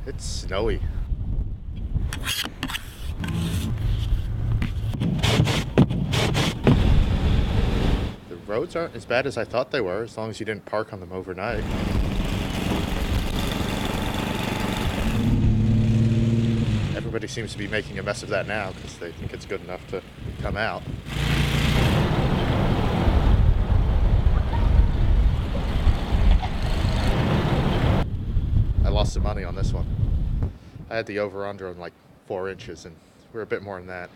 It's snowy. The roads aren't as bad as I thought they were, as long as you didn't park on them overnight. Everybody seems to be making a mess of that now because they think it's good enough to come out. I lost some money on this one. I had the over-under on like 4 inches, and we're a bit more than that.